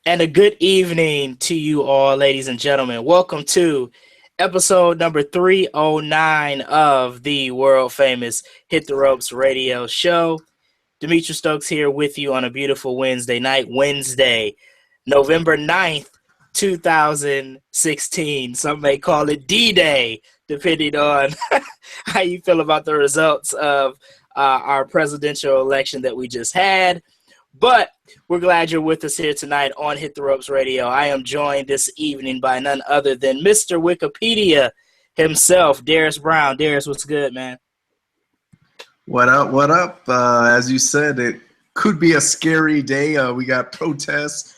And a good evening to you all, ladies and gentlemen. Welcome to episode number 309 of the world famous Hit the Ropes radio show. Demetrius Stokes here with you on a beautiful Wednesday night, Wednesday, November 9th, 2016. Some may call it D-Day, depending on how you feel about the results of our presidential election that we just had. But we're glad you're with us here tonight on Hit the Ropes Radio. I am joined this evening by none other than Mr. Wikipedia himself, Darius Brown. Darius, what's good, man? What up? What up? As you said, it could be a scary day. We got protests,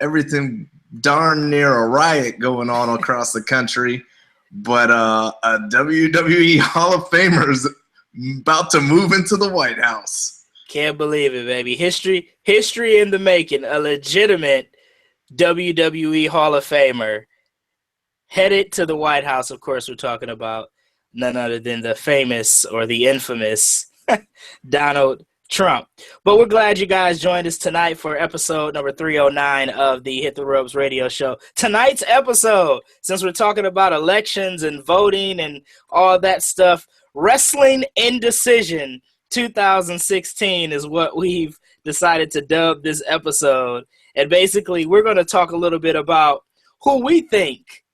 everything darn near a riot going on across the country. But a WWE Hall of Famer is about to move into the White House. Can't believe it, baby. History in the making. A legitimate WWE Hall of Famer headed to the White House. Of course, we're talking about none other than the famous or the infamous Donald Trump. But we're glad you guys joined us tonight for episode number 309 of the Hit the Ropes radio show. Tonight's episode, since we're talking about elections and voting and all that stuff, Wrestling InDecision 2016 is what we've decided to dub this episode. And basically, we're going to talk a little bit about who we think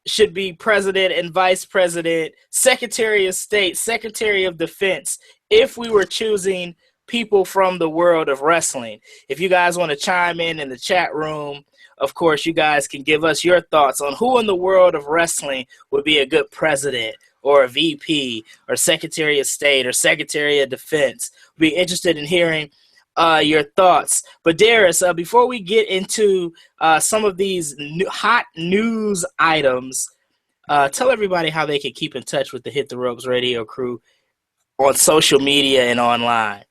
should be president and vice president, secretary of state, secretary of defense, if we were choosing people from the world of wrestling. If you guys want to chime in the chat room, of course, you guys can give us your thoughts on who in the world of wrestling would be a good president or a VP or secretary of state or secretary of defense. We'd be interested in hearing your thoughts. But Darius, before we get into some of these hot news items, tell everybody how they can keep in touch with the Hit the Ropes radio crew on social media and online.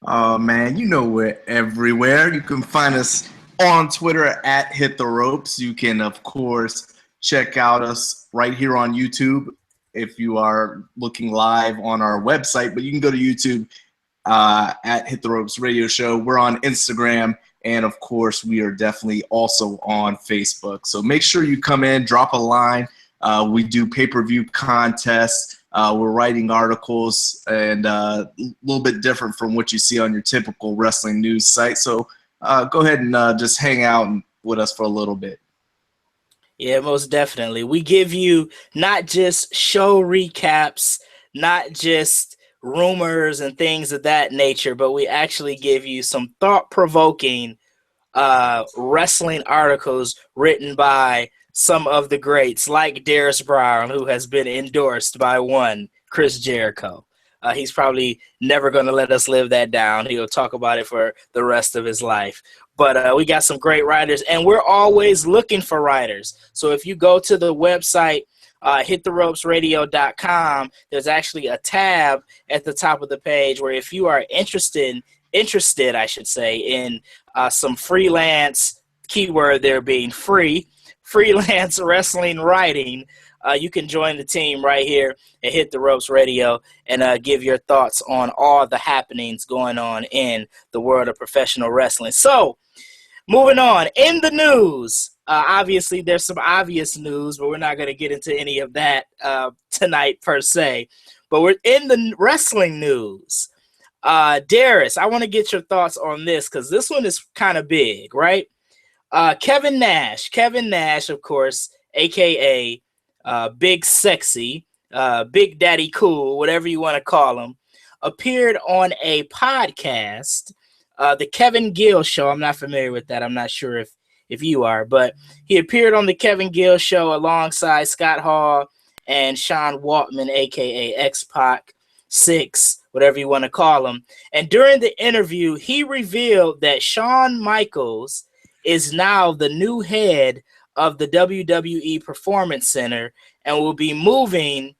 Oh, man, you know we're everywhere. You can find us on Twitter at Hit the Ropes. You can, of course, check out us right here on YouTube if you are looking live on our website. But you can go to YouTube at Hit the Ropes Radio Show. We're on Instagram, and of course, we are definitely also on Facebook. So make sure you come in, drop a line. We do pay-per-view contests. We're writing articles, and a little bit different from what you see on your typical wrestling news site. So go ahead and just hang out with us for a little bit. Yeah, most definitely. We give you not just show recaps, not just rumors and things of that nature, but we actually give you some thought-provoking wrestling articles written by some of the greats, like Darius Brown, who has been endorsed by one Chris Jericho. He's probably never going to let us live that down. He'll talk about it for the rest of his life. But we got some great writers, and we're always looking for writers. So if you go to the website, hittheropesradio.com, there's actually a tab at the top of the page where if you are interested, I should say, in some freelance, keyword there being free, freelance wrestling writing, you can join the team right here at Hit the Ropes Radio and give your thoughts on all the happenings going on in the world of professional wrestling. So, moving on, in the news, obviously there's some obvious news, but we're not going to get into any of that tonight per se. But we're in the wrestling news. Darius, I want to get your thoughts on this because this one is kind of big, right? Kevin Nash, of course, a.k.a. Big Sexy, Big Daddy Cool, whatever you want to call him, appeared on a podcast, the Kevin Gill Show. I'm not familiar with that. I'm not sure if you are, but he appeared on the Kevin Gill Show alongside Scott Hall and Sean Waltman, a.k.a. X-Pac, Six, whatever you want to call him. And during the interview, he revealed that Shawn Michaels is now the new head of the WWE Performance Center and will be moving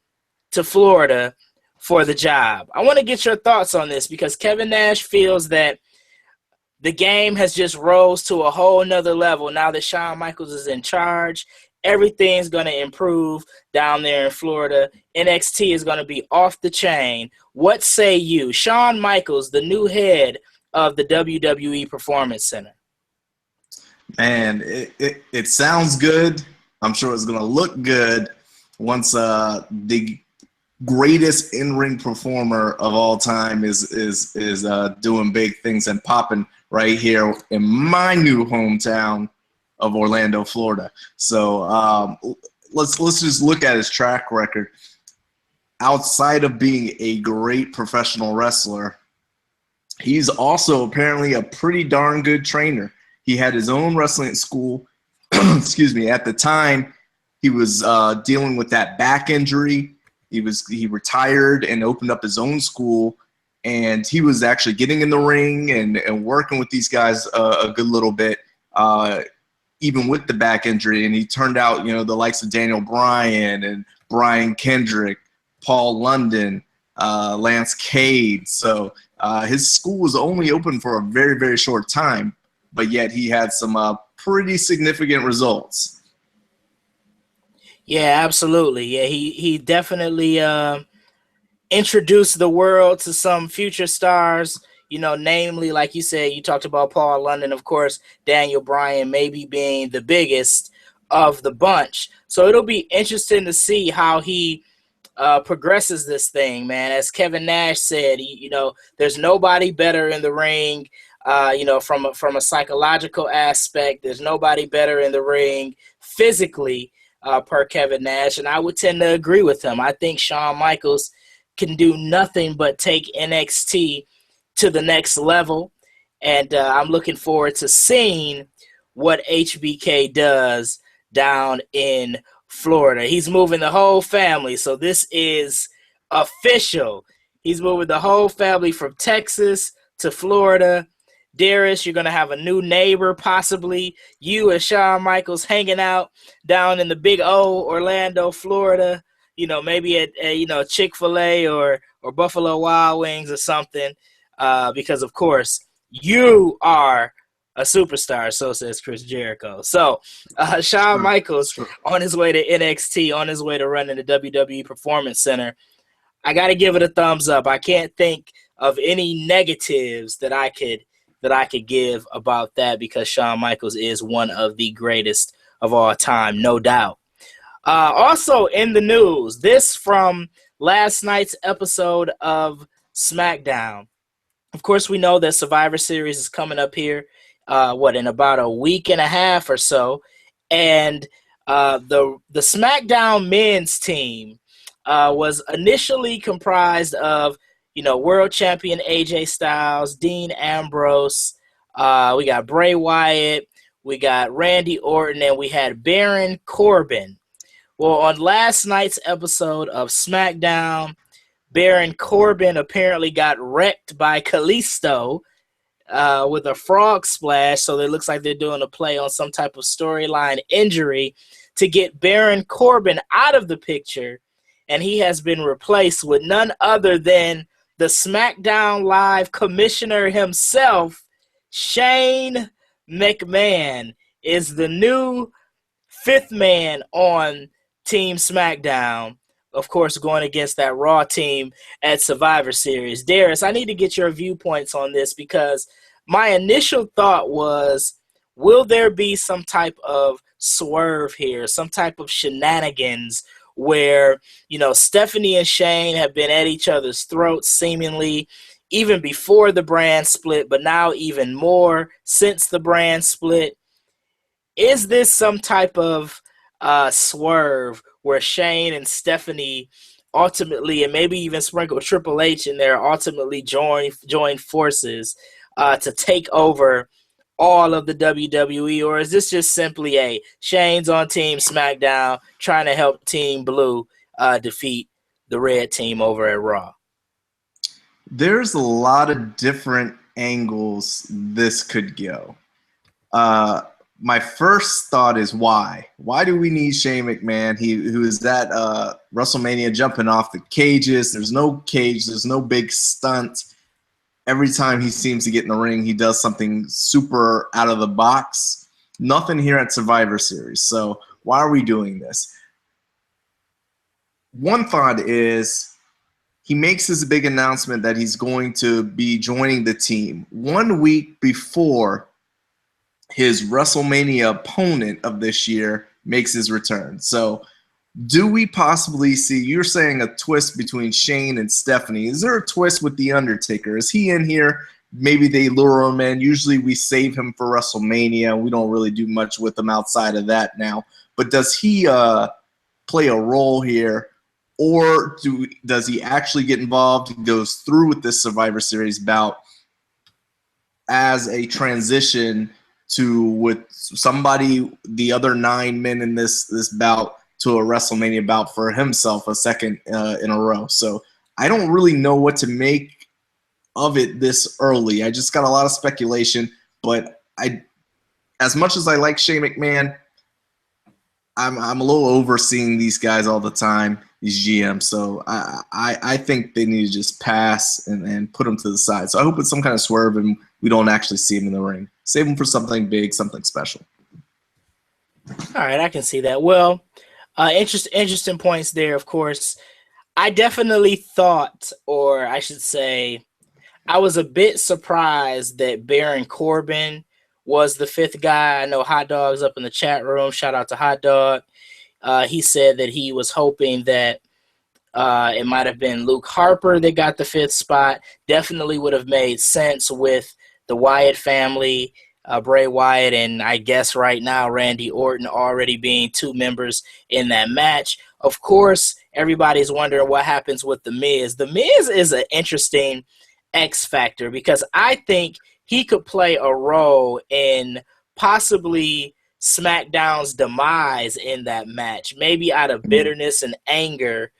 to Florida for the job. I want to get your thoughts on this because Kevin Nash feels that the game has just rose to a whole nother level now that Shawn Michaels is in charge. Everything's going to improve down there in Florida. NXT is going to be off the chain. What say you? Shawn Michaels, the new head of the WWE Performance Center. And it sounds good. I'm sure it's going to look good once the greatest in-ring performer of all time is doing big things and popping right here in my new hometown of Orlando, Florida. So let's just look at his track record. Outside of being a great professional wrestler, he's also apparently a pretty darn good trainer. He had his own wrestling school. Excuse me. At the time, he was dealing with that back injury. He retired and opened up his own school, and he was actually getting in the ring and working with these guys a good little bit, even with the back injury. And he turned out, the likes of Daniel Bryan and Brian Kendrick, Paul London, Lance Cade. So his school was only open for a very, very short time, but yet he had some pretty significant results. Yeah, absolutely. Yeah, he definitely introduced the world to some future stars, namely, like you said, you talked about Paul London, of course, Daniel Bryan maybe being the biggest of the bunch. So it'll be interesting to see how he progresses this thing, man. As Kevin Nash said, there's nobody better in the ring, from a psychological aspect. There's nobody better in the ring physically, per Kevin Nash, and I would tend to agree with him. I think Shawn Michaels can do nothing but take NXT to the next level, and I'm looking forward to seeing what HBK does down in Florida. He's moving the whole family, so this is official. He's moving the whole family from Texas to Florida. Darius, you're going to have a new neighbor, possibly. You and Shawn Michaels hanging out down in the big O, Orlando, Florida. Maybe at Chick-fil-A or Buffalo Wild Wings or something. Because, of course, you are a superstar, so says Chris Jericho. So, Shawn Michaels on his way to NXT, on his way to running the WWE Performance Center. I got to give it a thumbs up. I can't think of any negatives that I could give about that, because Shawn Michaels is one of the greatest of all time, no doubt. Also in the news, this from last night's episode of Smackdown. Of course, we know that Survivor Series is coming up here, in about a week and a half or so. And the Smackdown men's team was initially comprised of world champion AJ Styles, Dean Ambrose, we got Bray Wyatt, we got Randy Orton, and we had Baron Corbin. Well, on last night's episode of SmackDown, Baron Corbin apparently got wrecked by Kalisto with a frog splash, so it looks like they're doing a play on some type of storyline injury to get Baron Corbin out of the picture, and he has been replaced with none other than the SmackDown Live commissioner himself. Shane McMahon is the new fifth man on Team SmackDown, of course, going against that Raw team at Survivor Series. Darius, I need to get your viewpoints on this, because my initial thought was, will there be some type of swerve here, some type of shenanigans where, Stephanie and Shane have been at each other's throats seemingly even before the brand split, but now even more since the brand split? Is this some type of swerve where Shane and Stephanie ultimately, and maybe even sprinkle Triple H in there, ultimately join forces to take over all of the WWE? Or is this just simply a Shane's on Team SmackDown trying to help Team Blue defeat the red team over at Raw? There's a lot of different angles this could go. My first thought is why? Why do we need Shane McMahon? Who is at WrestleMania jumping off the cages. There's no cage. There's no big stunt. Every time he seems to get in the ring, he does something super out of the box. Nothing here at Survivor Series. So why are we doing this? One thought is he makes this big announcement that he's going to be joining the team 1 week before his WrestleMania opponent of this year makes his return. So do we possibly see, you're saying a twist between Shane and Stephanie. Is there a twist with The Undertaker? Is he in here? Maybe they lure him in. Usually we save him for WrestleMania. We don't really do much with him outside of that now. But does he play a role here? Or does he actually get involved and goes through with this Survivor Series bout as a transition to with somebody, the other 9 men in this bout, to a WrestleMania bout for himself, a second in a row? So I don't really know what to make of it this early. I just got a lot of speculation, but as much as I like Shane McMahon, I'm a little overseeing these guys all the time, these GMs. So I think they need to just pass and put them to the side. So I hope it's some kind of swerve and we don't actually see him in the ring. Save him for something big, something special. All right, I can see that. Well, interesting points there, of course. I definitely thought, or I should say, I was a bit surprised that Baron Corbin was the 5th guy. I know Hot Dog's up in the chat room. Shout out to Hot Dog. He said that he was hoping that it might have been Luke Harper that got the 5th spot. Definitely would have made sense with the Wyatt family, Bray Wyatt, and I guess right now Randy Orton already being 2 members in that match. Of course, everybody's wondering what happens with The Miz. The Miz is an interesting X factor because I think he could play a role in possibly SmackDown's demise in that match, maybe out of bitterness and anger,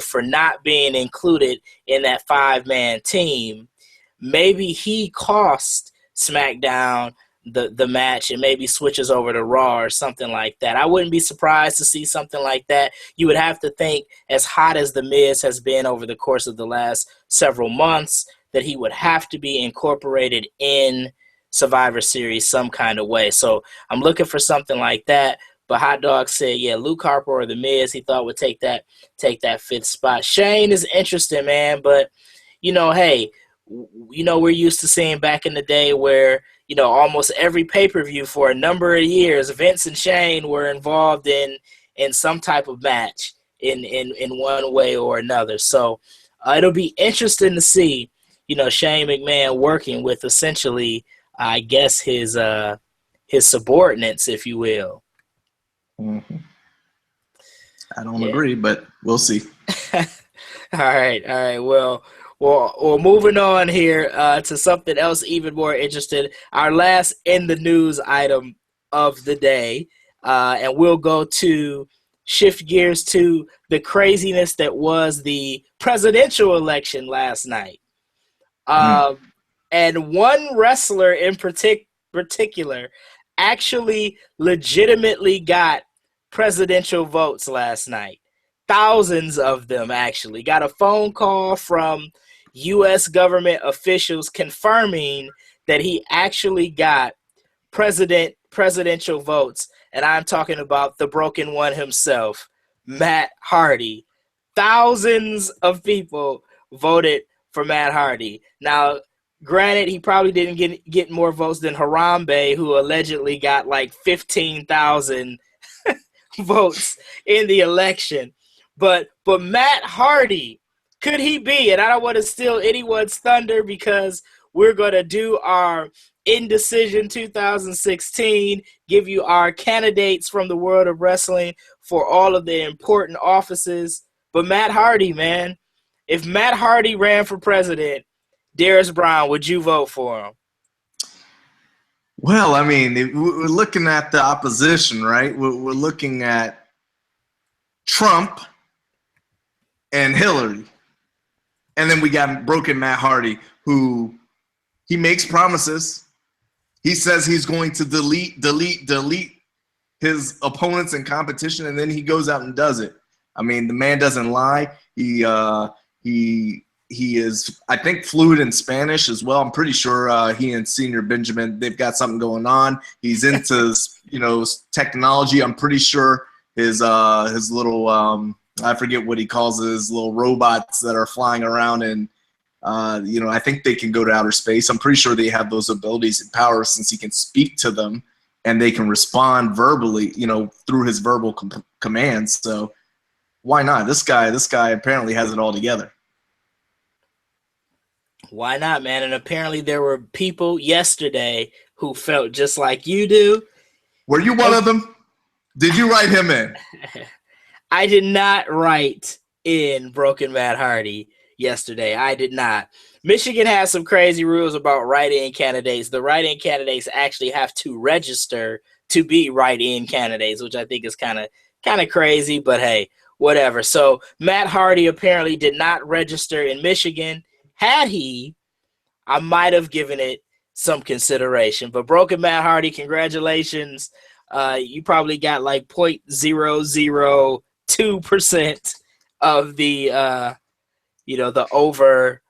for not being included in that 5-man team. Maybe he cost SmackDown the match and maybe switches over to Raw or something like that. I wouldn't be surprised to see something like that. You would have to think, as hot as The Miz has been over the course of the last several months, that he would have to be incorporated in Survivor Series some kind of way. So I'm looking for something like that. But Hot Dog said, yeah, Luke Harper or The Miz, he thought would take that 5th spot. Shane is interesting, man. But, hey, we're used to seeing back in the day where, almost every pay-per-view for a number of years, Vince and Shane were involved in some type of match in one way or another. So it'll be interesting to see, Shane McMahon working with essentially, I guess, his subordinates, if you will. Mm-hmm. I don't agree, but we'll see. All right. Well, moving on here to something else even more interesting. Our last in the news item of the day, and we'll go to shift gears to the craziness that was the presidential election last night. And one wrestler in particular actually legitimately got presidential votes last night. Thousands of them actually. Got a phone call from U.S. government officials confirming that he actually got presidential votes. And I'm talking about the broken one himself, Matt Hardy. Thousands of people voted for Matt Hardy. Now, granted, he probably didn't get more votes than Harambe, who allegedly got like 15,000 votes in the election. But Matt Hardy, could he be? And I don't want to steal anyone's thunder because we're going to do our InDecision 2016, give you our candidates from the world of wrestling for all of the important offices. But Matt Hardy, man, if Matt Hardy ran for president, Darius Brown, would you vote for him? Well, I mean, we're looking at the opposition, right? We're looking at Trump and Hillary. And then we got broken Matt Hardy, who he makes promises. He says he's going to delete his opponents in competition, and then he goes out and does it. I mean, the man doesn't lie. He is, I think, fluent in Spanish as well. I'm pretty sure he and Senior Benjamin, they've got something going on. He's into, technology. I'm pretty sure his little, I forget what he calls it, his little robots that are flying around, and I think they can go to outer space. I'm pretty sure they have those abilities and powers since he can speak to them. and they can respond verbally, through his verbal commands. So why not? This guy apparently has it all together. Why not, man? And apparently there were people yesterday who felt just like you do. Were you one of them? Did you write him in? I did not write in Broken Matt Hardy yesterday. I did not. Michigan has some crazy rules about write-in candidates. The write-in candidates actually have to register to be write-in candidates, which I think is kind of crazy, but hey, whatever. So Matt Hardy apparently did not register in Michigan. Had he, I might have given it some consideration. But Broken Matt Hardy, congratulations. You probably got like 0.002% of the, the over,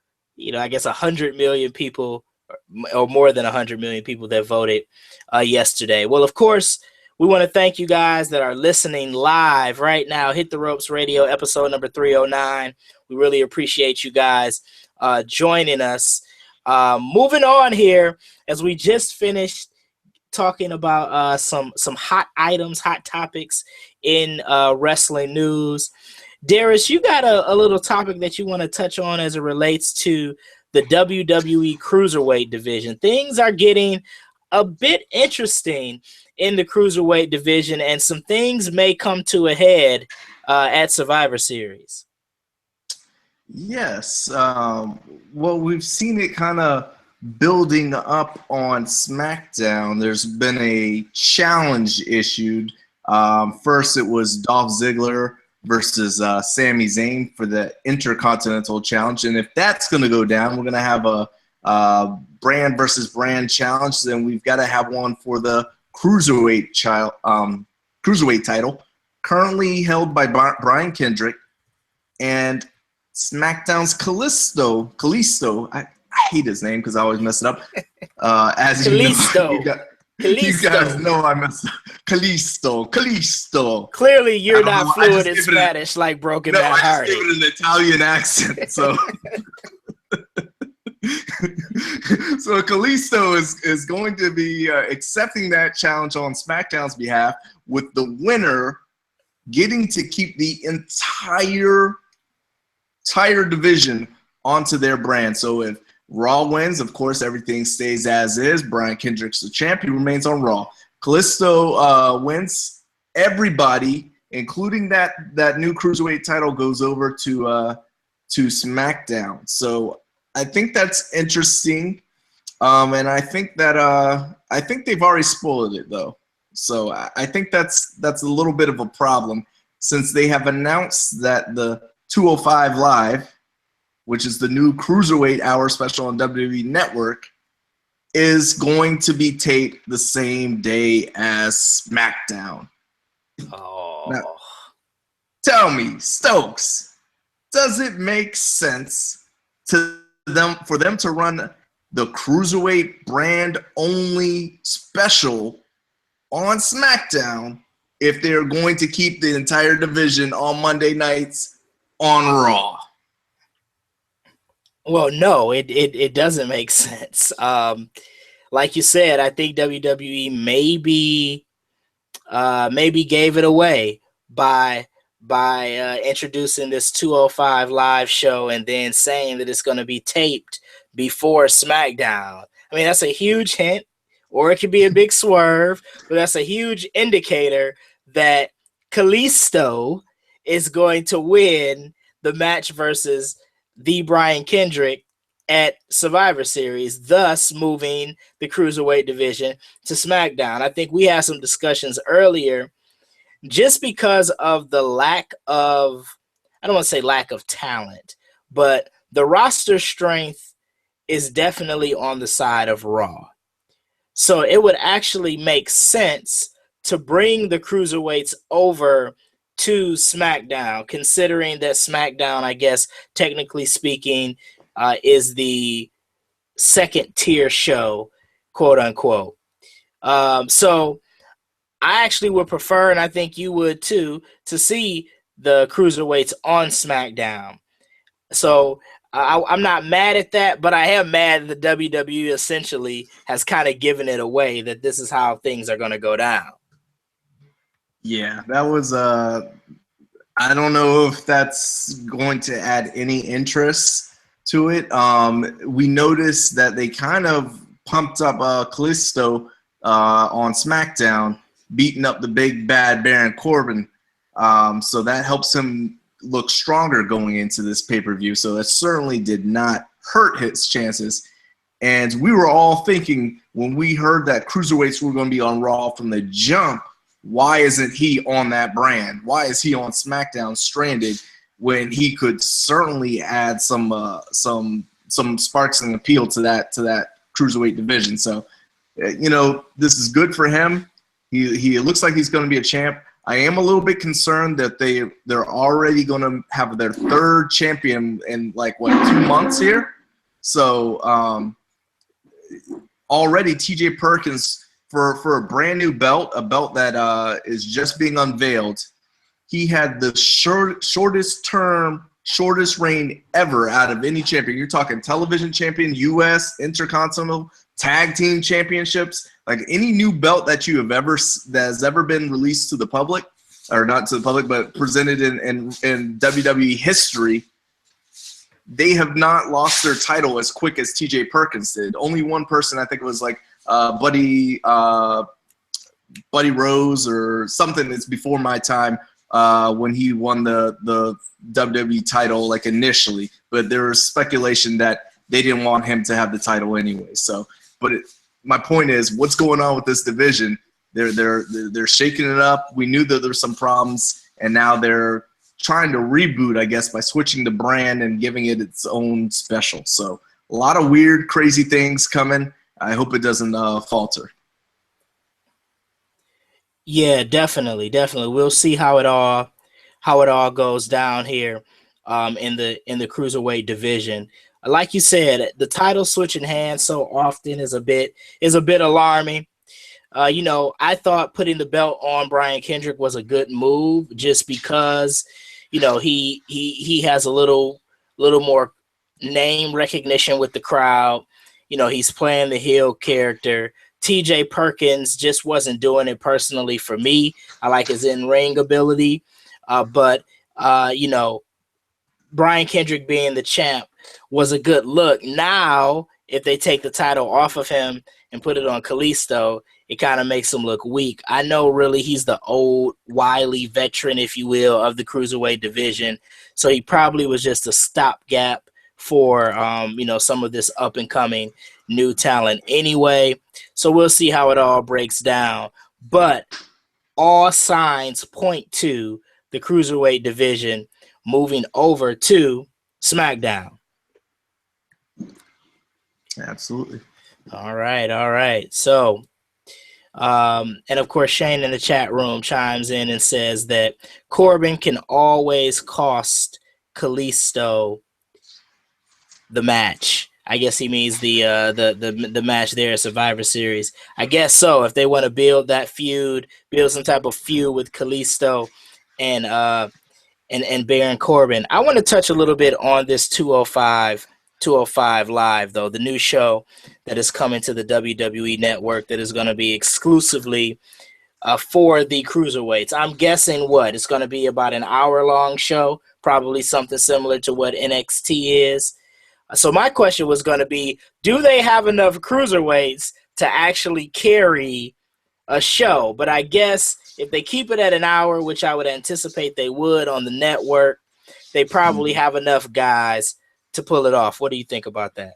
I guess 100 million people or more than 100 million people that voted yesterday. Well, of course, we want to thank you guys that are listening live right now. Hit the Ropes Radio, episode number 309. We really appreciate you guys joining us. Moving on here, as we just finished talking about some hot items, hot topics in wrestling news. Darius, you got a little topic that you want to touch on as it relates to the WWE Cruiserweight division. Things are getting a bit interesting in the Cruiserweight division, and some things may come to a head at Survivor Series. Yes. Well, we've seen it kind of building up on SmackDown. There's been a challenge issued. First, it was Dolph Ziggler versus Sami Zayn for the Intercontinental Challenge. And if that's going to go down, we're going to have a brand versus brand challenge. Then we've got to have one for the Cruiserweight title, currently held by Brian Kendrick. And SmackDown's Kalisto, I hate his name because I always mess it up. As Kalisto. You guys know I mess up. Kalisto. Clearly, you're not fluent in Spanish like Broken Matt Hardy. I just give it an Italian accent. So, so Kalisto is going to be accepting that challenge on SmackDown's behalf, with the winner getting to keep the entire division onto their brand. So if Raw wins, of course, everything stays as is. Brian Kendrick's the champ. He remains on Raw. Kalisto wins. Everybody, including that new Cruiserweight title, goes over to SmackDown. So I think that's interesting. And I think that I think they've already spoiled it, though. So I think that's a little bit of a problem, since they have announced that the 205 Live, which is the new Cruiserweight Hour special on WWE Network, is going to be taped the same day as SmackDown. Oh. Now, tell me, Stokes, does it make sense for them to run the Cruiserweight brand only special on SmackDown if they're going to keep the entire division on Monday nights on Raw? Well, no, it doesn't make sense. Like you said, I think WWE maybe gave it away by introducing this 205 Live show and then saying that it's going to be taped before SmackDown. I mean, that's a huge hint, or it could be a big swerve, but that's a huge indicator that Kalisto is going to win the match versus the Brian Kendrick at Survivor Series, thus moving the Cruiserweight division to SmackDown. I think we had some discussions earlier, just because of the lack of, I don't want to say lack of talent, but the roster strength is definitely on the side of Raw. So it would actually make sense to bring the Cruiserweights over to SmackDown, considering that SmackDown, I guess, technically speaking, is the second tier show, quote unquote. So I actually would prefer, and I think you would too, to see the Cruiserweights on SmackDown. So I'm not mad at that, but I am mad that the WWE essentially has kind of given it away that this is how things are going to go down. Yeah, that was I don't know if that's going to add any interest to it. We noticed that they kind of pumped up Kalisto on Smackdown, beating up the big bad Baron Corbin. So that helps him look stronger going into this pay-per-view. So that certainly did not hurt his chances. And we were all thinking when we heard that cruiserweights were going to be on Raw from the jump, why isn't he on that brand? Why is he on SmackDown stranded when he could certainly add some sparks and appeal to that cruiserweight division? So, this is good for him. He looks like he's going to be a champ. I am a little bit concerned that they're already going to have their third champion in 2 months here. So already T.J. Perkins. For a brand new belt, a belt that is just being unveiled, he had the shortest reign ever out of any champion. You're talking television champion, U.S., Intercontinental, Tag Team Championships, like any new belt that has ever been released to the public, or not to the public, but presented in WWE history. They have not lost their title as quick as T.J. Perkins did. Only one person, I think it was Buddy Rose or something that's before my time when he won the WWE title initially, but there was speculation that they didn't want him to have the title anyway. So, my point is, what's going on with this division? They're shaking it up. We knew that there's some problems, and now they're trying to reboot, I guess, by switching the brand and giving it its own special. So, a lot of weird, crazy things coming. I hope it doesn't falter. Yeah, definitely. We'll see how it all goes down here in the cruiserweight division. Like you said, the title switching hands so often is a bit alarming. I thought putting the belt on Brian Kendrick was a good move just because, he has a little more name recognition with the crowd. He's playing the heel character. TJ Perkins just wasn't doing it personally for me. I like his in-ring ability. But Brian Kendrick being the champ was a good look. Now, if they take the title off of him and put it on Kalisto, it kind of makes him look weak. I know really he's the old, wily veteran, if you will, of the cruiserweight division. So he probably was just a stopgap for some of this up and coming new talent anyway. So we'll see how it all breaks down. But all signs point to the cruiserweight division moving over to SmackDown. Absolutely. All right. So, and of course, Shane in the chat room chimes in and says that Corbin can always cost Kalisto the match. I guess he means the match there at Survivor Series. I guess so. If they want to build that feud, build some type of feud with Kalisto and Baron Corbin. I want to touch a little bit on this 205 Live, though, the new show that is coming to the WWE Network that is going to be exclusively for the cruiserweights. I'm guessing it's going to be about an hour-long show, probably something similar to what NXT is. So my question was going to be, do they have enough cruiserweights to actually carry a show? But I guess if they keep it at an hour, which I would anticipate they would on the network, they probably have enough guys to pull it off. What do you think about that?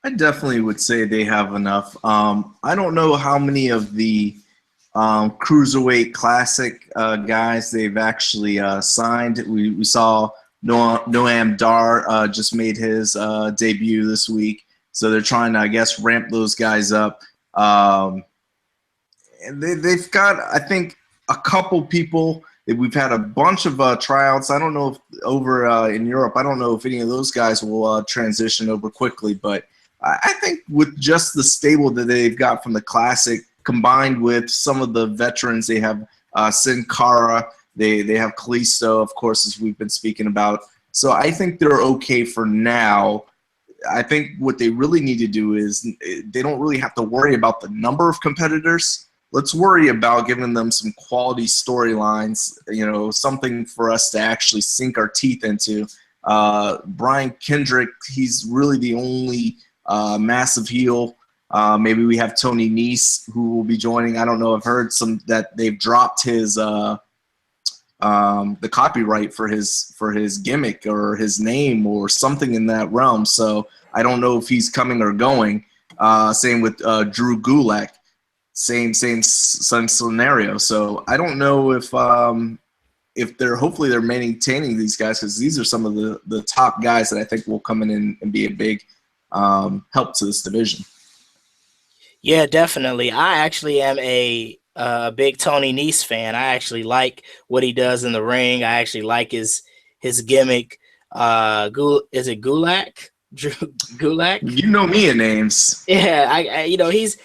I definitely would say they have enough. I don't know how many of the Cruiserweight Classic guys they've actually signed. We saw Noam Dar just made his debut this week. So they're trying to, I guess, ramp those guys up. And they've got, I think, a couple people. We've had a bunch of tryouts. I don't know if over in Europe, I don't know if any of those guys will transition over quickly. But I think with just the stable that they've got from the Classic, combined with some of the veterans, they have Sin Cara, they have Kalisto, of course, as we've been speaking about. So I think they're okay for now. I think what they really need to do is they don't really have to worry about the number of competitors. Let's worry about giving them some quality storylines, something for us to actually sink our teeth into. Brian Kendrick, he's really the only massive heel. Maybe we have Tony Nese who will be joining. I don't know. I've heard that they've dropped his the copyright for his gimmick or his name or something in that realm. So I don't know if he's coming or going. Same with Drew Gulak. Same scenario. So I don't know if hopefully they're maintaining these guys, because these are some of the top guys that I think will come in and be a big help to this division. Yeah, definitely. I actually am a big Tony Nese fan. I actually like what he does in the ring. I actually like his gimmick. Is it Gulak? Drew Gulak? You know me in names. Yeah, I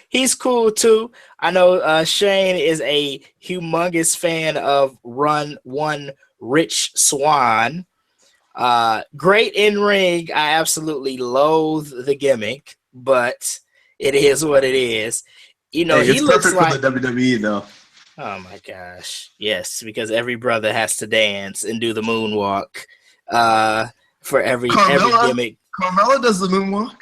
he's cool too. I know Shane is a humongous fan of Run One Rich Swann. Great in ring. I absolutely loathe the gimmick, but it is what it is. He it's looks perfect like for the WWE though. Oh my gosh. Yes, because every brother has to dance and do the moonwalk for every gimmick. Carmella does the moonwalk.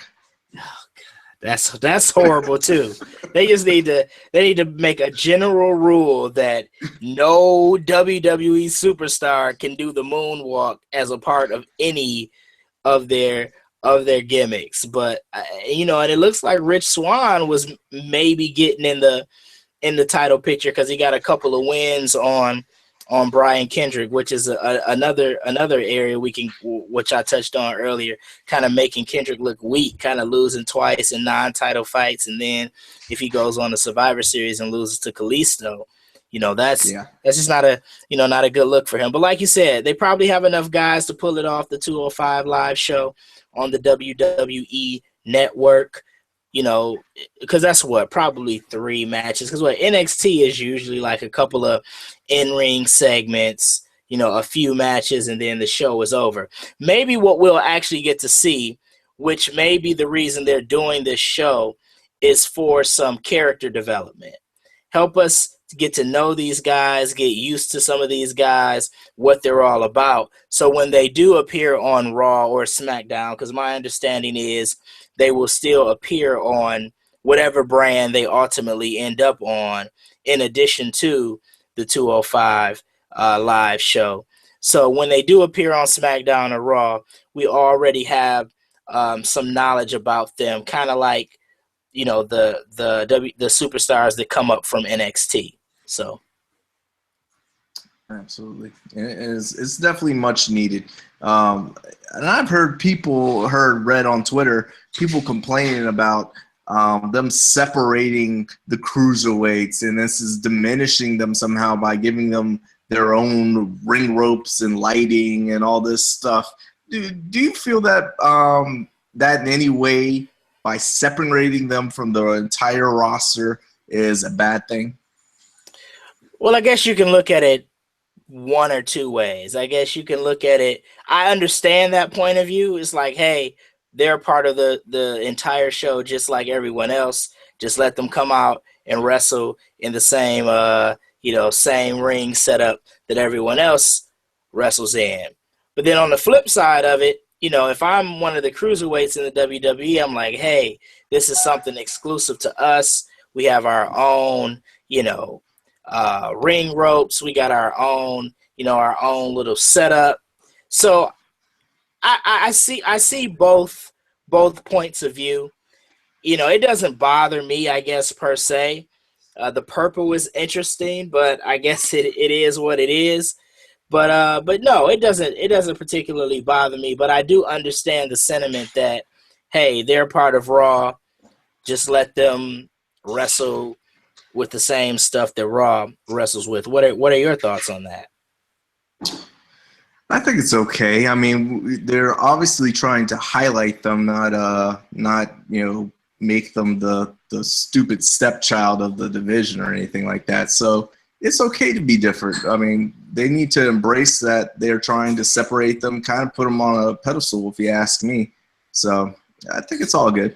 Oh god. That's horrible too. They need to make a general rule that no WWE superstar can do the moonwalk as a part of any of their gimmicks. But and it looks like Rich Swann was maybe getting in the title picture because he got a couple of wins on Brian Kendrick, which is another area which I touched on earlier, kind of making Kendrick look weak, kind of losing twice in non-title fights, and then if he goes on the Survivor Series and loses to Kalisto, that's just not a good look for him. But like you said, they probably have enough guys to pull it off the 205 live show on the WWE network. Because that's probably 3 matches. Because NXT is usually like a couple of in-ring segments, a few matches, and then the show is over. Maybe what we'll actually get to see, which may be the reason they're doing this show, is for some character development. Help us to get to know these guys, get used to some of these guys, what they're all about. So when they do appear on Raw or SmackDown, because my understanding is they will still appear on whatever brand they ultimately end up on, in addition to the 205 live show. So when they do appear on SmackDown or Raw, we already have some knowledge about them, kind of like the superstars that come up from NXT. So absolutely, it's definitely much needed. And I've read on Twitter, people complaining about them separating the cruiserweights, and this is diminishing them somehow by giving them their own ring ropes and lighting and all this stuff. Do you feel that that in any way, by separating them from the entire roster, is a bad thing? Well, I guess you can look at it one or two ways. I guess you can look at it. I understand that point of view. It's like, hey, they're part of the entire show just like everyone else. Just let them come out and wrestle in the same same ring setup that everyone else wrestles in. But then on the flip side of it, if I'm one of the cruiserweights in the WWE, I'm like, hey, this is something exclusive to us. We have our own, ring ropes. We got our own little setup. So I see both points of view. It doesn't bother me, I guess, per se. The purple is interesting, but I guess it is what it is. But no, it doesn't particularly bother me. But I do understand the sentiment that, hey, they're part of Raw. Just let them wrestle with the same stuff that Raw wrestles with. What are your thoughts on that? I think it's okay. I mean, they're obviously trying to highlight them, not make them the stupid stepchild of the division or anything like that. So it's okay to be different. I mean, they need to embrace that they're trying to separate them, kind of put them on a pedestal, if you ask me. So I think it's all good.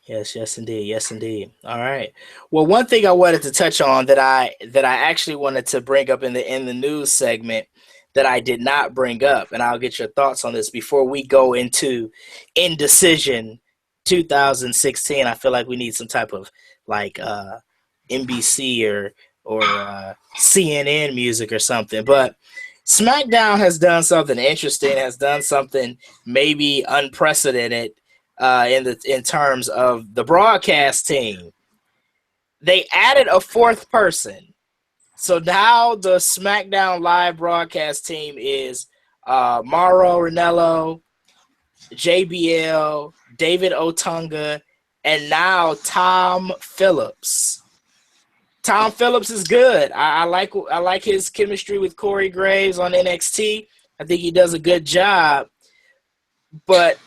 Yes, indeed. Yes, indeed. All right. Well, one thing I wanted to touch on that I actually wanted to bring up in the news segment that I did not bring up, and I'll get your thoughts on this before we go into InDecision 2016. I feel like we need some type of like NBC or CNN music or something. But SmackDown has done something interesting, has done something maybe unprecedented in terms of the broadcast team. They added a fourth person. So now the SmackDown live broadcast team is Mauro Ranallo, JBL, David Otunga, and now Tom Phillips. Tom Phillips is good. I like his chemistry with Corey Graves on NXT. I think he does a good job. But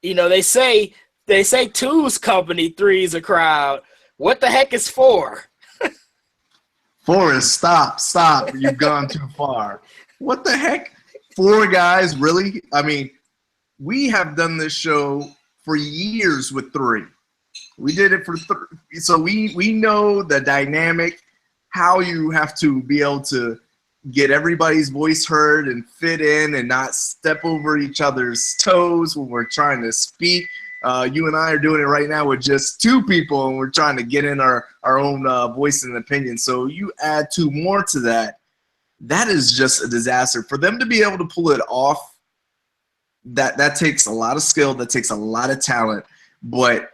you know, they say two's company, three's a crowd. What the heck is four? Forrest, stop. You've gone too far. What the heck? Four guys, really? I mean, we have done this show for years with three. We did it for so we know the dynamic, how you have to be able to get everybody's voice heard and fit in and not step over each other's toes when we're trying to speak. You and I are doing it right now with just two people, and we're trying to get in our own voice and opinion. So you add two more to that, that is just a disaster. For them to be able to pull it off, that takes a lot of skill, that takes a lot of talent. But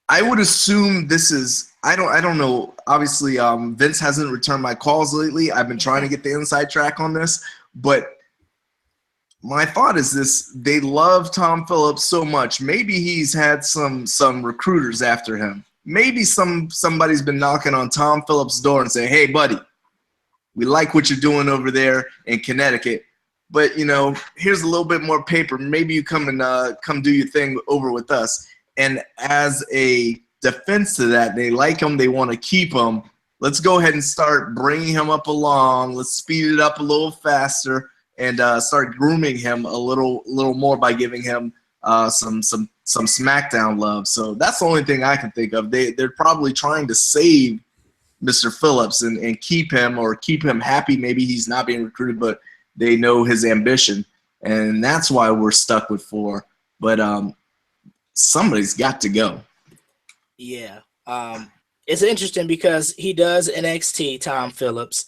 I would assume this is, I don't know. Obviously, Vince hasn't returned my calls lately. I've been trying to get the inside track on this, but my thought is this: they love Tom Phillips so much. Maybe he's had some recruiters after him. Maybe somebody's been knocking on Tom Phillips' door and saying, "Hey, buddy, we like what you're doing over there in Connecticut, but you know, here's a little bit more paper. Maybe you come do your thing over with us." And as a defense to that, they like him, they want to keep him. Let's go ahead and start bringing him up along. Let's speed it up a little faster and start grooming him a little more by giving him some SmackDown love. So that's the only thing I can think of. They're probably trying to save Mr. Phillips and keep him happy. Maybe he's not being recruited, but they know his ambition, and that's why we're stuck with four. But somebody's got to go. Yeah. It's interesting because he does NXT, Tom Phillips.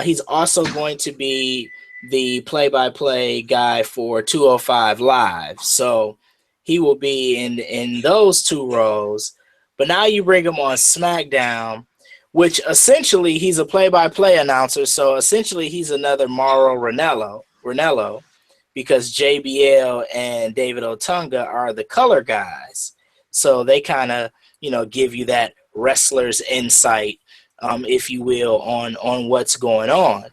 He's also going to be the play-by-play guy for 205 Live. So he will be in those two roles. But now you bring him on SmackDown, which essentially he's a play-by-play announcer. So essentially he's another Mauro Ranallo, because JBL and David Otunga are the color guys. So they kind of, give you that wrestler's insight, if you will, on what's going on.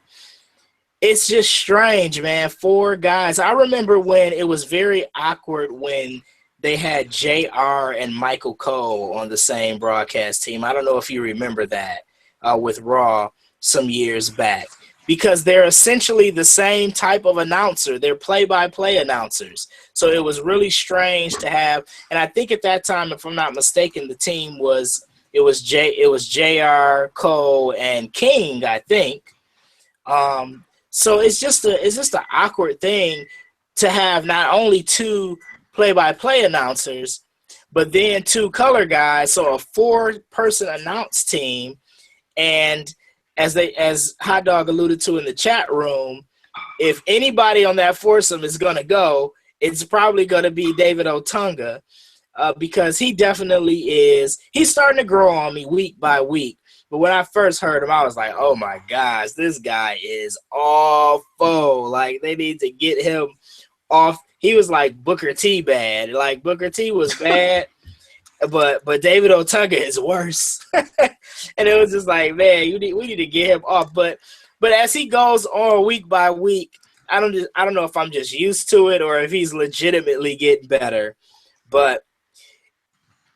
It's just strange, man. Four guys. I remember when it was very awkward when they had JR and Michael Cole on the same broadcast team. I don't know if you remember that with Raw some years back, because they're essentially the same type of announcer. They're play-by-play announcers. So it was really strange to have. And I think at that time, if I'm not mistaken, the team was JR, Cole, and King, I think. So it's just an awkward thing to have not only two play-by-play announcers, but then two color guys. So a four-person announce team. And as Hot Dog alluded to in the chat room, if anybody on that foursome is going to go, it's probably going to be David Otunga, because he definitely is. He's starting to grow on me week by week. But when I first heard him, I was like, oh, my gosh, this guy is awful. Like, they need to get him off. He was like Booker T bad. Like, Booker T was bad, but David Otunga is worse. And it was just like, man, we need to get him off. But as he goes on week by week, I don't know if I'm just used to it or if he's legitimately getting better. But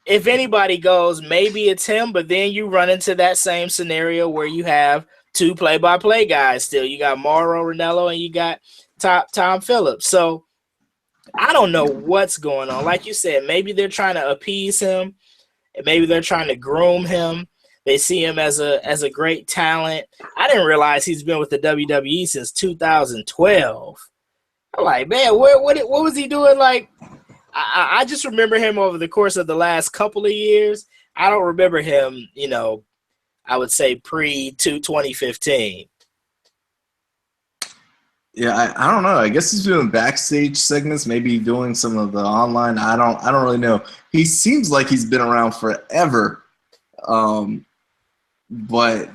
if anybody goes, maybe it's him, but then you run into that same scenario where you have two play-by-play guys still. You got Mauro Ranallo and you got Tom Phillips. So I don't know what's going on. Like you said, maybe they're trying to appease him. Maybe they're trying to groom him. They see him as a great talent. I didn't realize he's been with the WWE since 2012. I'm like, man, what was he doing? Like, I just remember him over the course of the last couple of years. I don't remember him, I would say pre-2015. Yeah, I don't know. I guess he's doing backstage segments, maybe doing some of the online. I don't really know. He seems like he's been around forever, but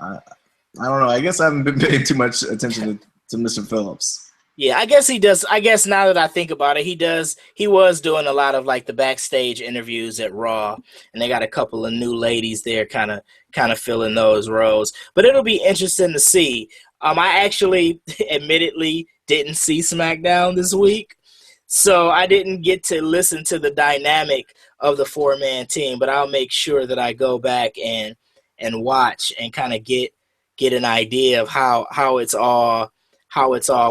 I don't know. I guess I haven't been paying too much attention to Mr. Phillips. Yeah, I guess he does. I guess now that I think about it, he does. He was doing a lot of like the backstage interviews at Raw, and they got a couple of new ladies there, kind of filling those roles. But it'll be interesting to see. I actually, admittedly, didn't see Smackdown this week, so I didn't get to listen to the dynamic of the 4-man team. But I'll make sure that I go back and watch and kind of get an idea of how it's all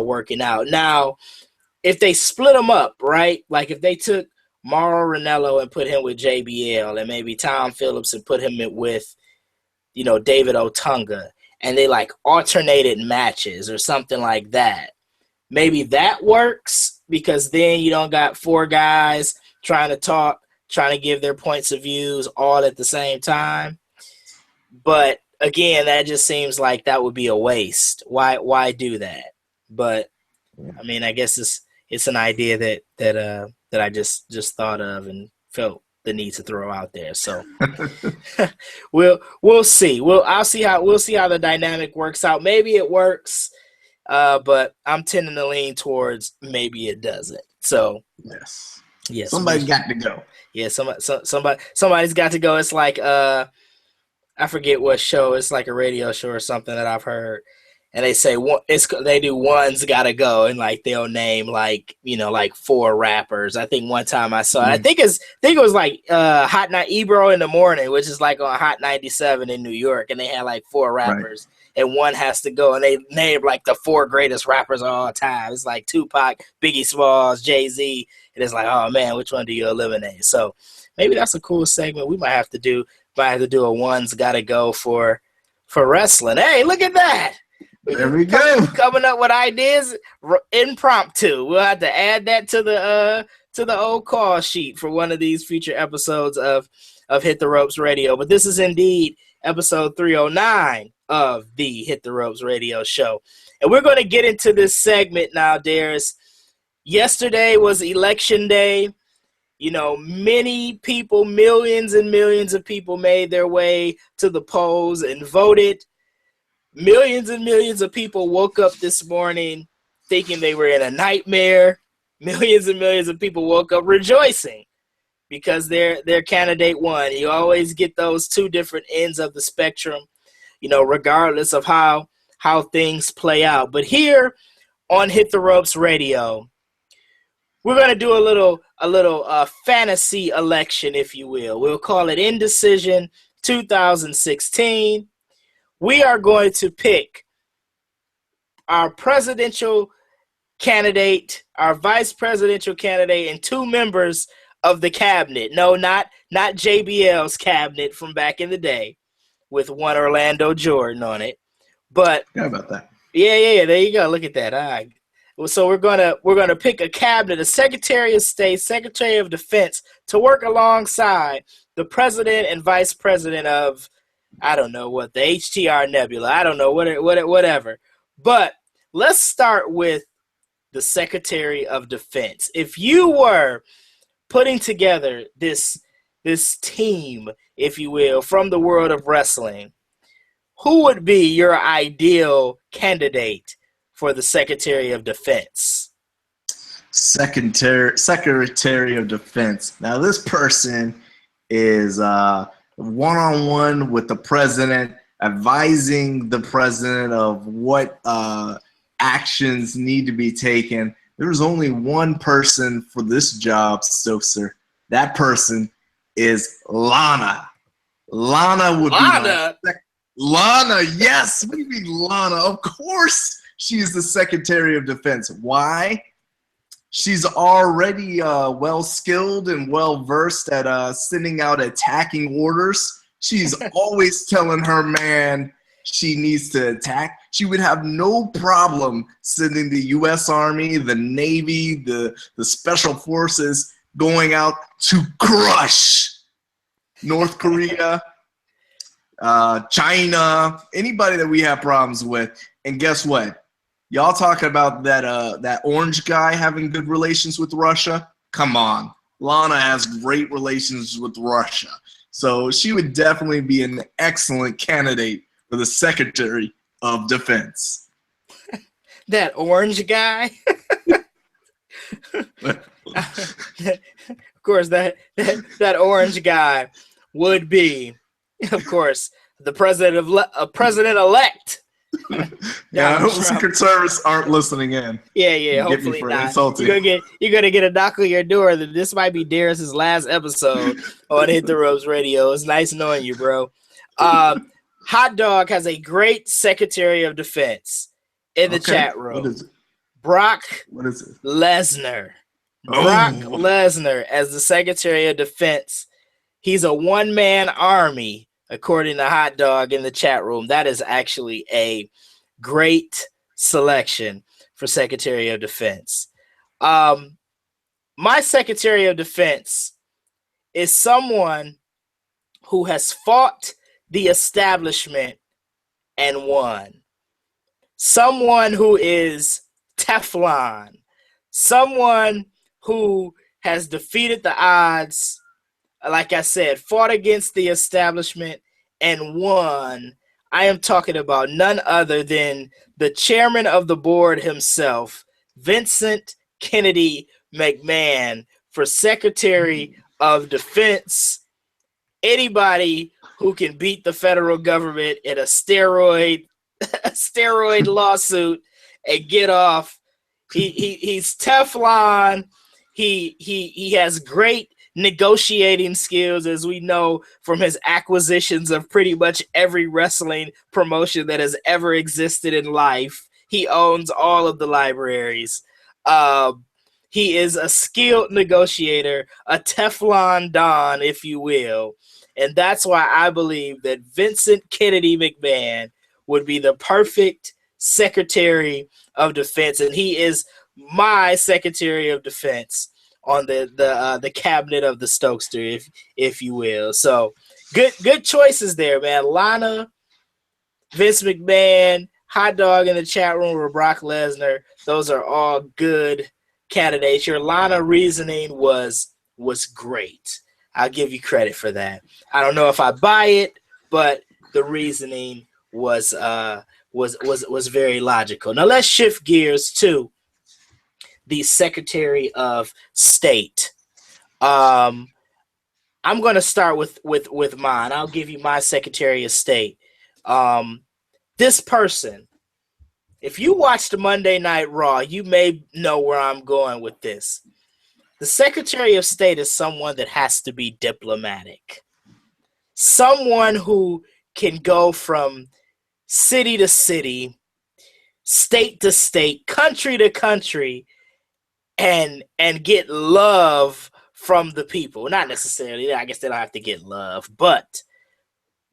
working out. Now, if they split them up, right? Like if they took Mauro Ranallo and put him with JBL, and maybe Tom Phillips and put him with, David Otunga, and they like alternated matches or something like that. Maybe that works, because then you don't got 4 guys trying to talk, trying to give their points of views all at the same time. But again, that just seems like that would be a waste. Why do that? But I mean, I guess it's an idea that I just thought of and felt the need to throw out there. So we'll see. We'll see how the dynamic works out. Maybe it works, but I'm tending to lean towards maybe it doesn't. So yes, somebody's got to go. Yeah, somebody's got to go. It's like I forget what show. It's like a radio show or something that I've heard. And they say they do one's gotta go, and like they'll name like 4 rappers. I think one time I saw it. I think it was like Hot Night Ebro in the Morning, which is like on Hot 97 in New York, and they had like 4 rappers, right. And one has to go, and they named like the 4 greatest rappers of all time. It's like Tupac, Biggie Smalls, Jay-Z, and it's like, oh man, which one do you eliminate? So maybe that's a cool segment. We might have to do a one's gotta go for wrestling. Hey, look at that. There we go. Coming up with ideas impromptu. We'll have to add that to the old call sheet for one of these future episodes of Hit the Ropes Radio. But this is indeed episode 309 of the Hit the Ropes Radio show. And we're going to get into this segment now, Darius. Yesterday was election day. Many people, millions and millions of people made their way to the polls and voted. Millions and millions of people woke up this morning thinking they were in a nightmare. Millions and millions of people woke up rejoicing because their candidate won. You always get those 2 different ends of the spectrum, regardless of how things play out. But here on Hit the Ropes Radio, we're going to do a little fantasy election, if you will. We'll call it InDecision 2016. We are going to pick our presidential candidate, our vice presidential candidate, and 2 members of the cabinet. No, not JBL's cabinet from back in the day with one Orlando Jordan on it. But how about that? Yeah, there you go. Look at that. All right. So we're gonna pick a cabinet, a Secretary of State, Secretary of Defense, to work alongside the president and vice president of, I don't know what, the HTR Nebula. I don't know whatever. But let's start with the Secretary of Defense. If you were putting together this team, if you will, from the world of wrestling, who would be your ideal candidate for the Secretary of Defense? Secretary of Defense. Now, this person is one-on-one with the president, advising the president of what actions need to be taken. There's only one person for this job, Stoker. That person is Lana. Lana would be Lana, yes. What do you mean, Lana? Of course, she's the Secretary of Defense. Why? She's already well skilled and well versed at sending out attacking orders. She's always telling her man she needs to attack. She would have no problem sending the U.S. Army, the Navy, the Special Forces going out to crush North Korea, China, anybody that we have problems with. And guess what? Y'all talking about that orange guy having good relations with Russia? Come on. Lana has great relations with Russia. So she would definitely be an excellent candidate for the Secretary of Defense. That orange guy? Of course, that orange guy would be, of course, the president-elect. Yeah, I hope the Secret Service aren't listening in. Yeah, hopefully not. You're gonna get a knock on your door that this might be Darius's last episode on Hit the Ropes Radio. It's nice knowing you, bro. Hot Dog has a great Secretary of Defense in the chat room. What is it? Brock Lesnar. Brock Lesnar as the Secretary of Defense. He's a one-man army, according to Hot Dog in the chat room. That is actually a great selection for Secretary of Defense. My Secretary of Defense is someone who has fought the establishment and won. Someone who is Teflon. Someone who has defeated the odds, like I said, fought against the establishment and won. I am talking about none other than the chairman of the board himself, Vincent Kennedy McMahon, for Secretary of Defense. Anybody who can beat the federal government in a steroid lawsuit and get off. He's Teflon. He has great negotiating skills, as we know from his acquisitions of pretty much every wrestling promotion that has ever existed in life. He owns all of the libraries. He is a skilled negotiator, a Teflon Don, if you will. And that's why I believe that Vincent Kennedy McMahon would be the perfect Secretary of Defense. And he is my Secretary of Defense on the cabinet of the Stokester, if you will. So good choices there, man. Lana, Vince McMahon, Hot Dog in the chat room with Brock Lesnar. Those are all good candidates. Your Lana reasoning was great. I'll give you credit for that. I don't know if I buy it, but the reasoning was very logical. Now let's shift gears to the Secretary of State. I'm going to start with mine. I'll give you my Secretary of State. This person, if you watched Monday Night Raw, you may know where I'm going with this. The Secretary of State is someone that has to be diplomatic. Someone who can go from city to city, state to state, country to country, and get love from the people. Not necessarily, I guess they don't have to get love, but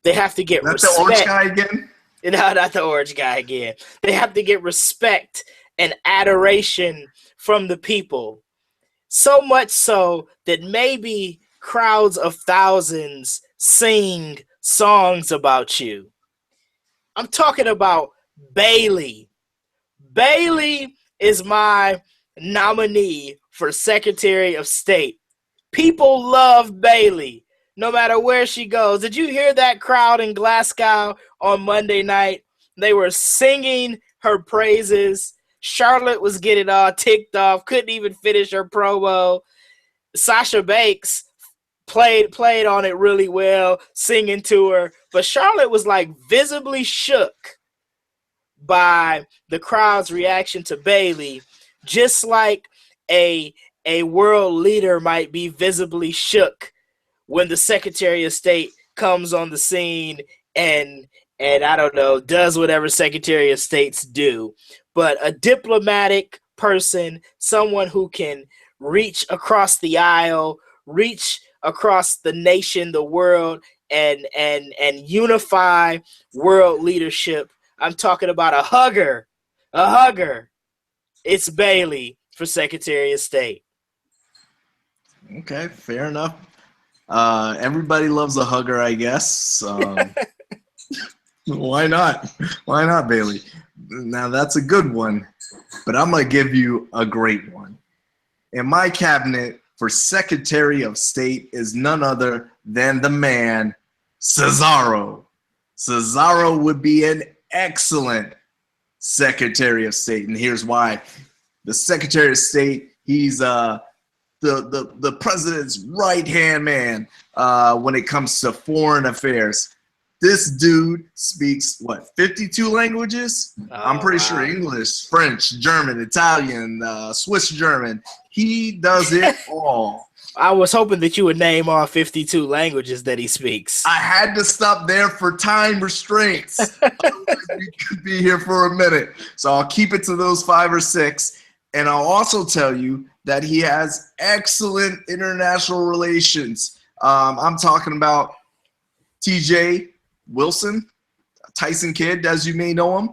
they have to get respect. The orange guy again? No, not the orange guy again. They have to get respect and adoration from the people. So much so that maybe crowds of thousands sing songs about you. I'm talking about Bayley. Bayley is my nominee for Secretary of State. People love Bayley, no matter where she goes. Did you hear that crowd in Glasgow on Monday night? They were singing her praises. Charlotte was getting all ticked off, couldn't even finish her promo. Sasha Banks played on it really well, singing to her. But Charlotte was like visibly shook by the crowd's reaction to Bayley, just like a world leader might be visibly shook when the Secretary of State comes on the scene and and I don't know, does whatever Secretary of States do. But a diplomatic person, someone who can reach across the aisle, reach across the nation, the world, and unify world leadership. I'm talking about a hugger. A hugger. It's Bailey for Secretary of State. Okay, fair enough. Everybody loves a hugger, I guess. Why not? Why not, Bailey? Now that's a good one, but I'm gonna give you a great one. In my cabinet for Secretary of State is none other than the man, Cesaro. Cesaro would be an excellent Secretary of State, and here's why. The Secretary of State, he's the president's right-hand man when it comes to foreign affairs. This dude speaks, 52 languages? I'm pretty sure English, French, German, Italian, Swiss German. He does it all. I was hoping that you would name all 52 languages that he speaks. I had to stop there for time restraints. Otherwise, we could be here for a minute. So I'll keep it to those 5 or 6. And I'll also tell you that he has excellent international relations. I'm talking about TJ Wilson, Tyson Kidd, as you may know him.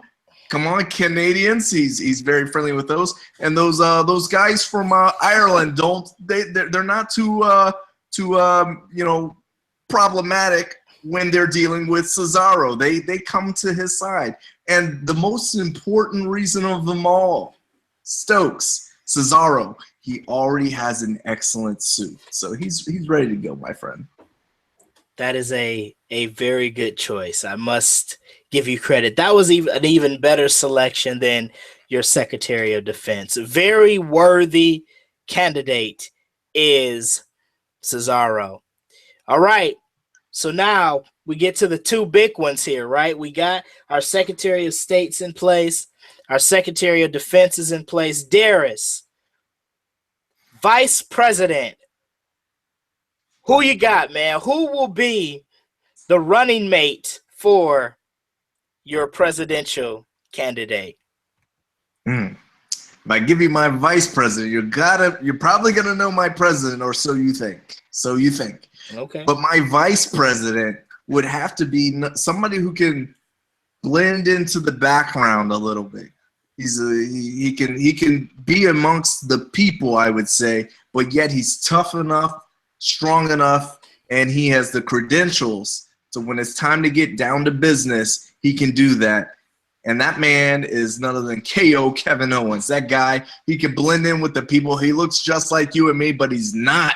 Come on, Canadians. He's very friendly with those. And those guys from Ireland they're not too problematic when they're dealing with Cesaro. They come to his side. And the most important reason of them all, Stokes, Cesaro, he already has an excellent suit. So he's ready to go, my friend. That is a very good choice. I must give you credit. That was an even better selection than your Secretary of Defense. A very worthy candidate is Cesaro. All right. So now we get to the two big ones here, right? We got our Secretary of State's in place. Our Secretary of Defense is in place. Darius, Vice President. Who you got, man? Who will be the running mate for your presidential candidate? If I give you my vice president, you're probably gonna know my president, or so you think. Okay. But my vice president would have to be somebody who can blend into the background a little bit. He can be amongst the people, I would say, but yet he's tough enough, strong enough, and he has the credentials. So when it's time to get down to business, he can do that. And that man is none other than KO Kevin Owens. That guy, he can blend in with the people. He looks just like you and me, but he's not.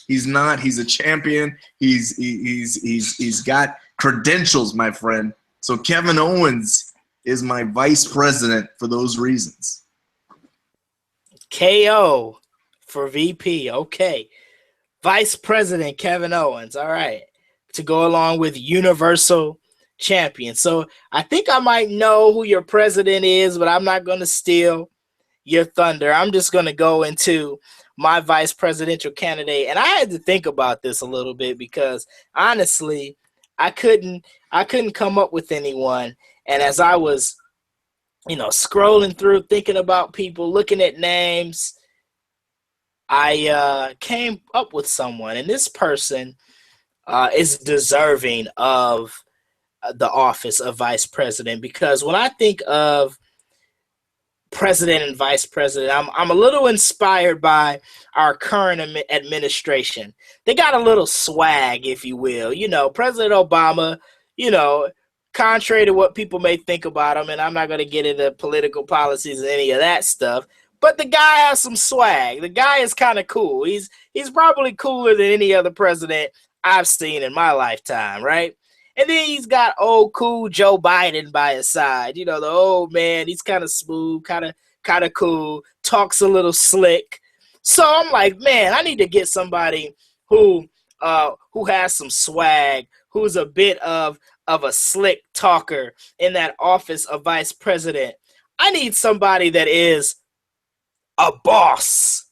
He's not. He's a champion. He's got credentials, my friend. So Kevin Owens is my vice president for those reasons. KO for VP. Okay. Vice President Kevin Owens. All right. To go along with Universal Champion. So I think I might know who your president is, but I'm not going to steal your thunder. I'm just going to go into my vice presidential candidate. And I had to think about this a little bit because honestly, I couldn't come up with anyone. And as I was, scrolling through, thinking about people, looking at names, I came up with someone, and this person is deserving of the office of vice president, because when I think of president and vice president, I'm a little inspired by our current administration. They got a little swag, if you will. President Obama, contrary to what people may think about him, and I'm not going to get into political policies and any of that stuff, but the guy has some swag. The guy is kind of cool. He's probably cooler than any other president I've seen in my lifetime, right? And then he's got old cool Joe Biden by his side. The old man, he's kind of smooth, kind of cool, talks a little slick. So I'm like, man, I need to get somebody who has some swag, who's a bit of a slick talker in that office of vice president. I need somebody that is a boss.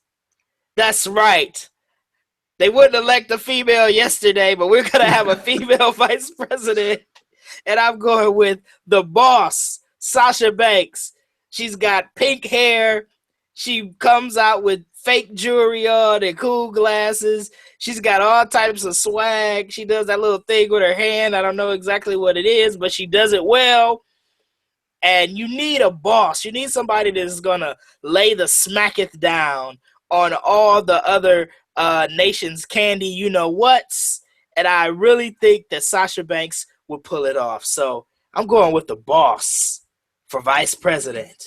That's right. They wouldn't elect a female yesterday, but we're going to have a female vice president. and I'm going with the boss, Sasha Banks. She's got pink hair. She comes out with fake jewelry on and cool glasses. She's got all types of swag. She does that little thing with her hand. I don't know exactly what it is, but she does it well. And you need a boss. You need somebody that's going to lay the smacketh down on all the other nation's candy you-know-whats. And I really think that Sasha Banks would pull it off. So I'm going with the boss for vice president.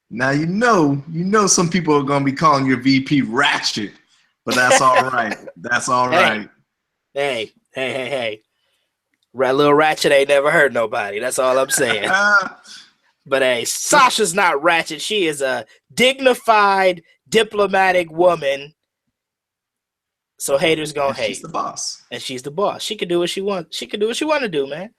Now you know some people are gonna be calling your VP ratchet, but that's all right. That's all right. Hey. Little ratchet ain't never hurt nobody. That's all I'm saying. But hey, Sasha's not ratchet. She is a dignified, diplomatic woman. So haters gonna hate. She's the boss. And she's the boss. She can do what she wants. She can do what she want to do, man.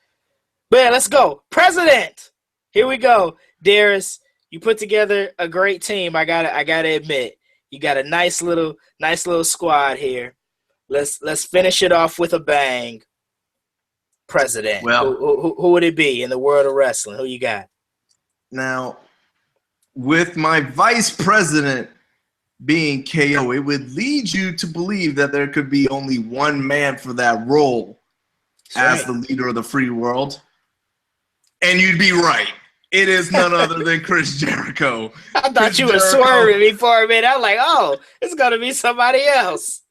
But yeah, let's go. President. Here we go. Darius, you put together a great team. I gotta admit. You got a nice little squad here. Let's finish it off with a bang. President. Well, who would it be in the world of wrestling? Who you got? Now, with my vice president being KO, it would lead you to believe that there could be only one man for that role as the leader of the free world. And you'd be right. It is none other than Chris Jericho. I thought you were swerving before a minute. I was like, oh, it's going to be somebody else.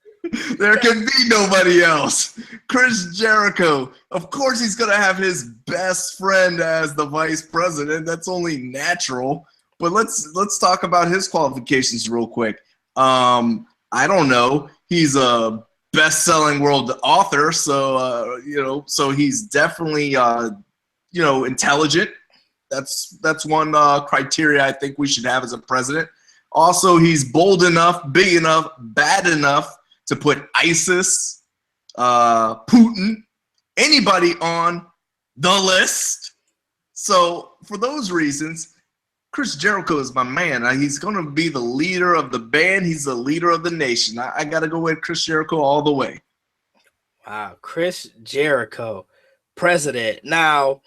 There can be nobody else. Chris Jericho. Of course he's going to have his best friend as the vice president. That's only natural. But let's talk about his qualifications real quick. I don't know. He's a best-selling world author, so so he's definitely intelligent. That's one criteria I think we should have as a president. Also, he's bold enough, big enough, bad enough to put ISIS, Putin, anybody on the list. So for those reasons, Chris Jericho is my man. He's going to be the leader of the band. He's the leader of the nation. I got to go with Chris Jericho all the way. Wow, Chris Jericho, president. Now,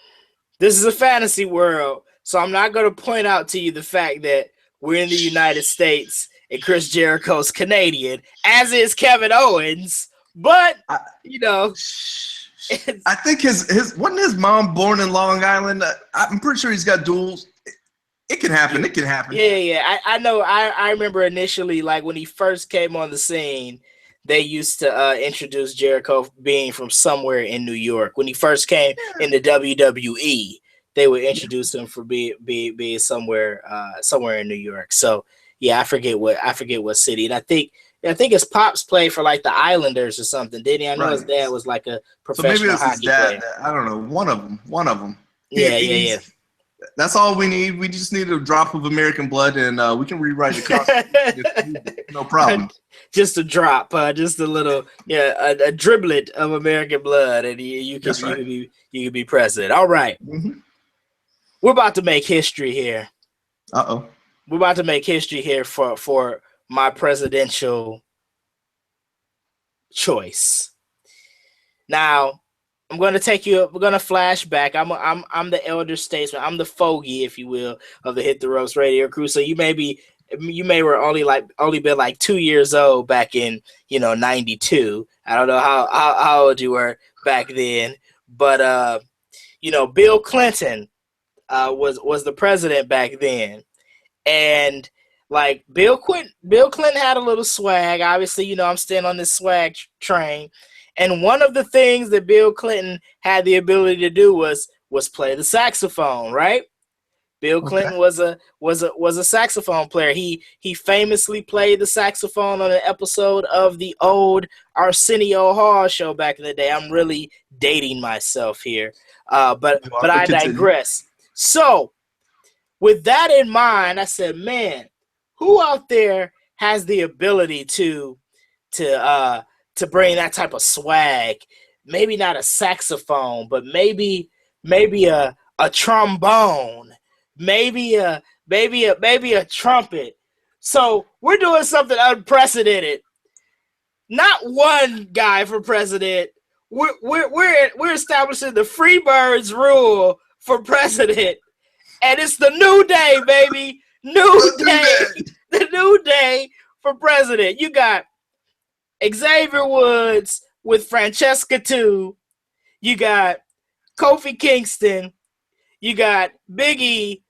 this is a fantasy world, so I'm not going to point out to you the fact that we're in the United States and Chris Jericho's Canadian, as is Kevin Owens. But, I think his wasn't his mom born in Long Island? I'm pretty sure he's got duals. It can happen. It can happen. Yeah. I know. I remember initially, like when he first came on the scene, they used to introduce Jericho being from somewhere in New York. When he first came in the WWE, they would introduce him for being somewhere in New York. So yeah, I forget what city. And I think his pops played for like the Islanders or something, didn't he? I know his dad was like a professional hockey player. I don't know. One of them. Yeah. That's all we need. We just need a drop of American blood, and we can rewrite the Constitution. No problem. Just a drop, just a little, a driblet of American blood, and you can be president. All right. Mm-hmm. We're about to make history here. Uh-oh. We're about to make history here for my presidential choice. Now, we're gonna flash back. I'm the elder statesman. I'm the fogey, if you will, of the Hit the Ropes radio crew. So you may were only been like 2 years old back in 92. I don't know how old you were back then, but Bill Clinton was the president back then, and like Bill Clinton had a little swag. Obviously, I'm staying on this swag train. And one of the things that Bill Clinton had the ability to do was play the saxophone, right? Bill Clinton was a saxophone player. He famously played the saxophone on an episode of the old Arsenio Hall show back in the day. I'm really dating myself here, but I digress. So, with that in mind, I said, man, who out there has the ability to bring that type of swag? Maybe not a saxophone, but maybe a trombone, maybe a trumpet. So we're doing something unprecedented. Not one guy for president, we're establishing the Freebirds rule for president, and it's the new day, baby. New day. The new day for president. You got Xavier Woods with Francesca 2. You got Kofi Kingston. You got Big E.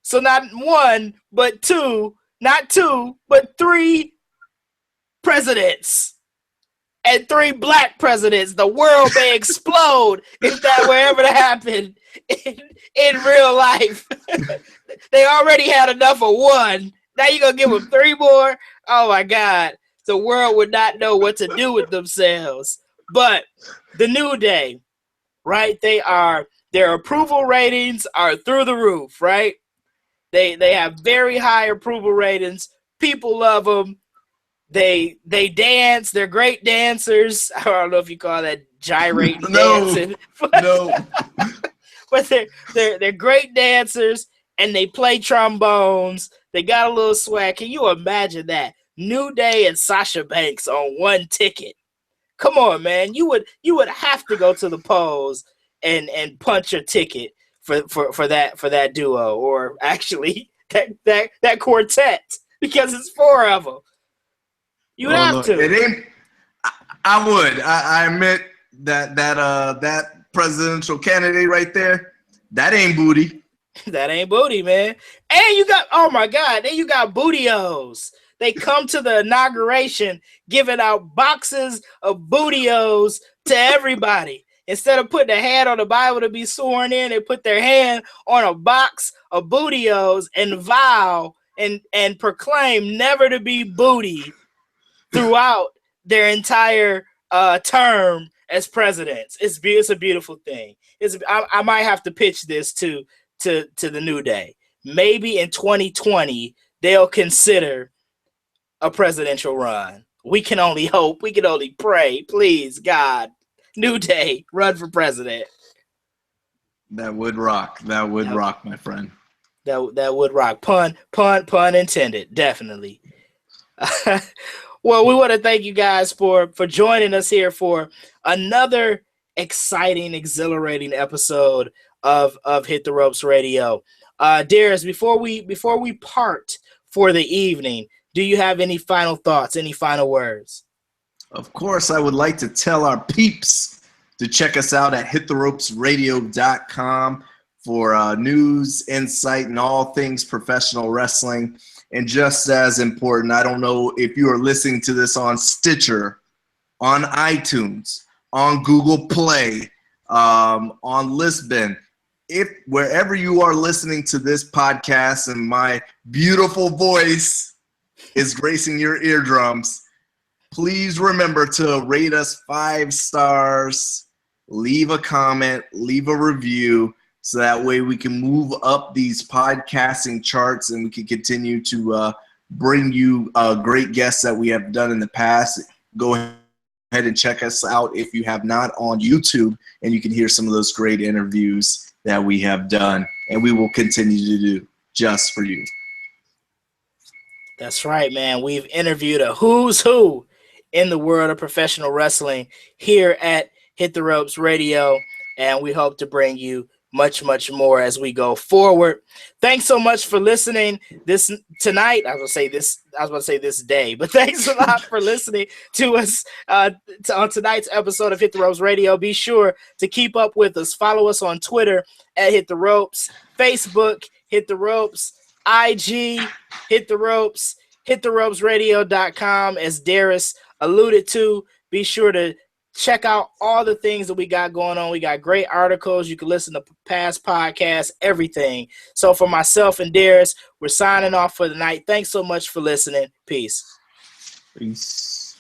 So not one, but two. Not two, but three presidents. And three black presidents. The world may explode if that were ever to happen in real life. They already had enough of one. Now you're going to give them three more? Oh, my God. The world would not know what to do with themselves. But the New Day, right? Their approval ratings are through the roof, right? They have very high approval ratings. People love them. They dance. They're great dancers. I don't know if you call that gyrating dancing. But they're great dancers, and they play trombones. They got a little swag. Can you imagine that? New Day and Sasha Banks on one ticket. Come on, man. You would have to go to the polls and punch your ticket for that duo, or actually that quartet, because it's four of them. You would have to. It ain't. I would. I admit that presidential candidate right there, that ain't booty. That ain't booty, man. And you got, oh my God, then you got bootios. They come to the inauguration giving out boxes of bootios to everybody. Instead of putting a hand on the Bible to be sworn in, they put their hand on a box of bootios and vow and proclaim never to be booty throughout their entire term as presidents. It's a beautiful thing. I might have to pitch this to the New Day. Maybe in 2020 they'll consider a presidential run. We can only hope. We can only pray. Please, God, New Day, run for president. That would rock. That would rock, my friend. That would rock. Pun intended. Definitely. Well, we want to thank you guys for joining us here for another exciting, exhilarating episode of Hit the Ropes Radio. Darius, before we part for the evening, do you have any final thoughts, any final words? Of course, I would like to tell our peeps to check us out at hittheropesradio.com for news, insight, and all things professional wrestling. And just as important, I don't know if you are listening to this on Stitcher, on iTunes, on Google Play, on Lisbon. If wherever you are listening to this podcast and my beautiful voice is gracing your eardrums, please remember to rate us 5 stars, leave a comment, leave a review, so that way we can move up these podcasting charts and we can continue to bring you great guests that we have done in the past. Go ahead and check us out if you have not on YouTube, and you can hear some of those great interviews that we have done and we will continue to do just for you. That's right, man. We've interviewed a who's who in the world of professional wrestling here at Hit the Ropes Radio, and we hope to bring you much, much more as we go forward. Thanks so much for listening this tonight. I was going to say this day, but thanks a lot for listening to us on tonight's episode of Hit the Ropes Radio. Be sure to keep up with us. Follow us on Twitter at Hit the Ropes, Facebook, Hit the Ropes, IG, Hit the Ropes, hittheropesradio.com. As Darius alluded to, be sure to check out all the things that we got going on. We got great articles. You can listen to past podcasts, everything. So for myself and Darius, we're signing off for the night. Thanks so much for listening. Peace. Peace.